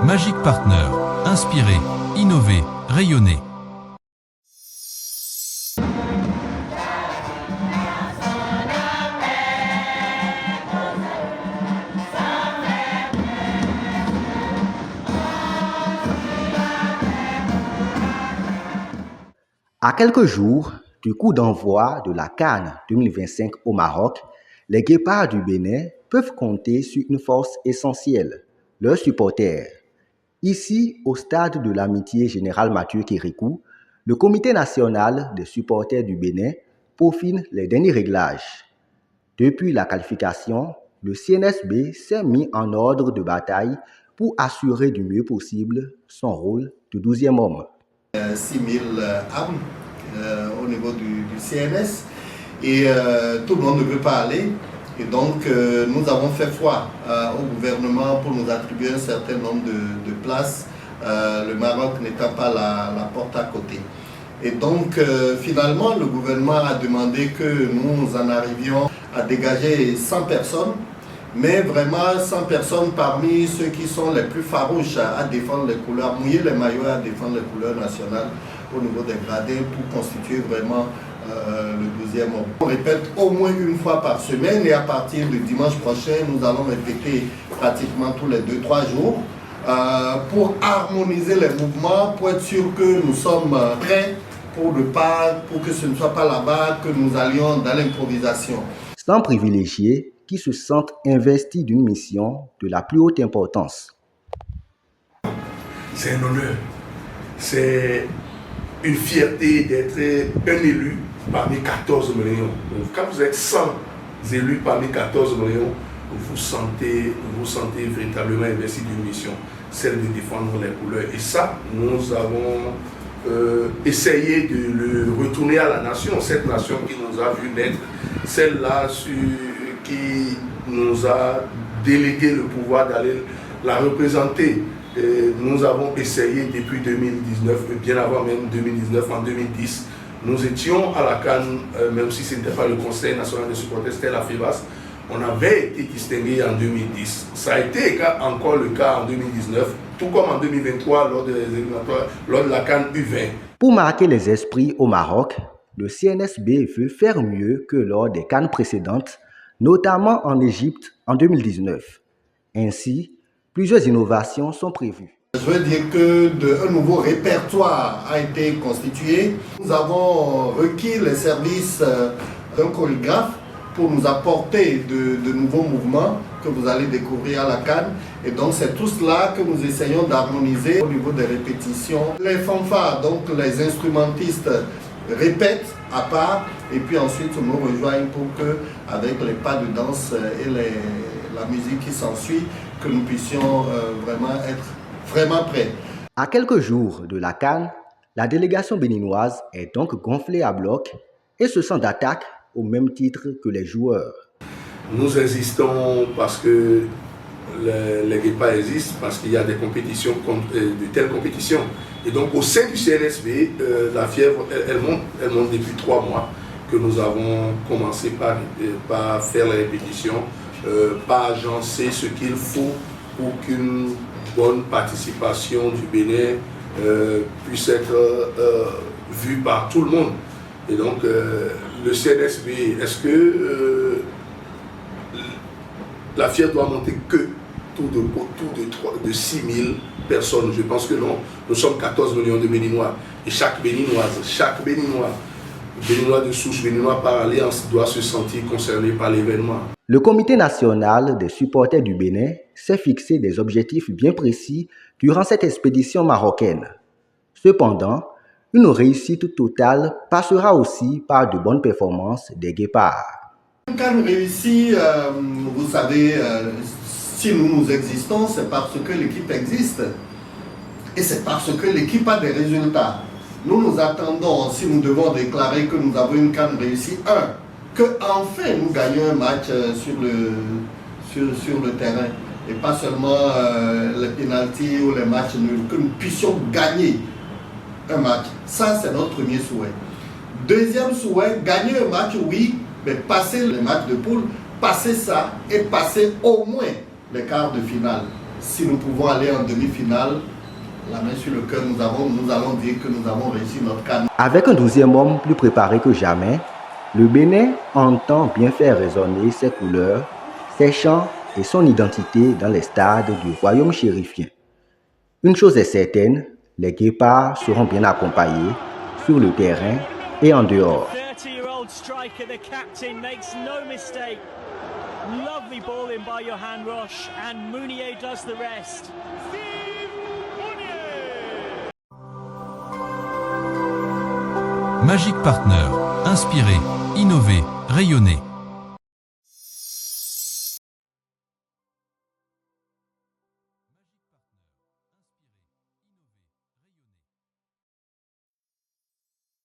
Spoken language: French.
Magic Partner. Inspirer, innover, rayonner. À quelques jours du coup d'envoi de la CAN 2025 au Maroc, les Guépards du Bénin peuvent compter sur une force essentielle, leurs supporters. Ici, au stade de l'amitié Général Mathieu Kérékou, le Comité national des supporters du Bénin peaufine les derniers réglages. Depuis la qualification, le CNSB s'est mis en ordre de bataille pour assurer du mieux possible son rôle de 12e homme. 6 000 âmes au niveau du CNS et tout le monde ne veut pas aller. Et donc nous avons fait foi au gouvernement pour nous attribuer un certain nombre de places, le Maroc n'étant pas la porte à côté. Et donc finalement le gouvernement a demandé que nous en arrivions à dégager 100 personnes. Mais vraiment 100 personnes parmi ceux qui sont les plus farouches à défendre les couleurs, mouiller les maillots à défendre les couleurs nationales au niveau des gradés pour constituer vraiment le 12e homme. On répète au moins une fois par semaine et à partir du dimanche prochain, nous allons répéter pratiquement tous les 2-3 jours pour harmoniser les mouvements, pour être sûr que nous sommes prêts pour que ce ne soit pas là-bas que nous allions dans l'improvisation. Sans privilégier qui se sentent investis d'une mission de la plus haute importance. C'est un honneur, c'est une fierté d'être un élu parmi 14 millions. Donc, quand vous êtes 100 élus parmi 14 millions, vous sentez véritablement investi d'une mission, celle de défendre les couleurs. Et ça, nous avons essayé de le retourner à la nation, cette nation qui nous a vu naître, celle-là qui nous a délégué le pouvoir d'aller la représenter. Et nous avons essayé depuis 2019, bien avant même 2019, en 2010. Nous étions à la CAN, même si ce n'était pas le Conseil national des supporters, c'était la FEBAS. On avait été distingué en 2010. Ça a été encore le cas en 2019, tout comme en 2023 lors de la CAN U20. Pour marquer les esprits au Maroc, le CNSB veut faire mieux que lors des CAN précédentes, notamment en Égypte en 2019. Ainsi, plusieurs innovations sont prévues. Je veux dire qu'un nouveau répertoire a été constitué. Nous avons requis les services d'un chorégraphe pour nous apporter de nouveaux mouvements que vous allez découvrir à la CAN. Et donc c'est tout cela que nous essayons d'harmoniser au niveau des répétitions. Les fanfares, donc les instrumentistes, répètent à part et puis ensuite nous rejoignent pour que, avec les pas de danse et la musique qui s'ensuit, que nous puissions vraiment être vraiment prêts. À quelques jours de la CAN, la délégation béninoise est donc gonflée à bloc et se sent d'attaque au même titre que les joueurs. Nous insistons parce que les Guépards existent, parce qu'il y a des compétitions, de telles compétitions. Et donc au sein du CNSB, la fièvre, elle monte depuis 3 mois que nous avons commencé par faire les répétitions, par agencer ce qu'il faut pour qu'une bonne participation du Bénin puisse être vue par tout le monde. Et donc le CNSB, est-ce que la fièvre doit monter que de 6 000 personnes? Je pense que non. Nous sommes 14 millions de Béninois. Et chaque Béninois de souche, Béninois par alliance, doit se sentir concerné par l'événement. Le Comité national des supporters du Bénin s'est fixé des objectifs bien précis durant cette expédition marocaine. Cependant, une réussite totale passera aussi par de bonnes performances des Guépards. Quand nous réussissons, vous savez, si nous existons, c'est parce que l'équipe existe. Et c'est parce que l'équipe a des résultats. Nous attendons, si nous devons déclarer que nous avons une CAN réussie, que enfin nous gagnons un match sur le terrain. Et pas seulement les pénaltys ou les matchs nuls, que nous puissions gagner un match. Ça, c'est notre premier souhait. Deuxième souhait, gagner un match, oui, mais passer les matchs de poule, passer ça et passer au moins les quarts de finale. si nous pouvons aller en demi-finale, la main sur le cœur, nous allons dire que nous avons réussi notre CAN. Avec un 12e homme plus préparé que jamais, le Bénin entend bien faire résonner ses couleurs, ses chants et son identité dans les stades du royaume chérifien. Une chose est certaine, les Guépards seront bien accompagnés sur le terrain et en dehors. 30-year-old striker, the captain, makes no mistake. Lovely ball in by Johan Roche, and Mounier does the rest. Magic Partner. Inspirer, innover, rayonner.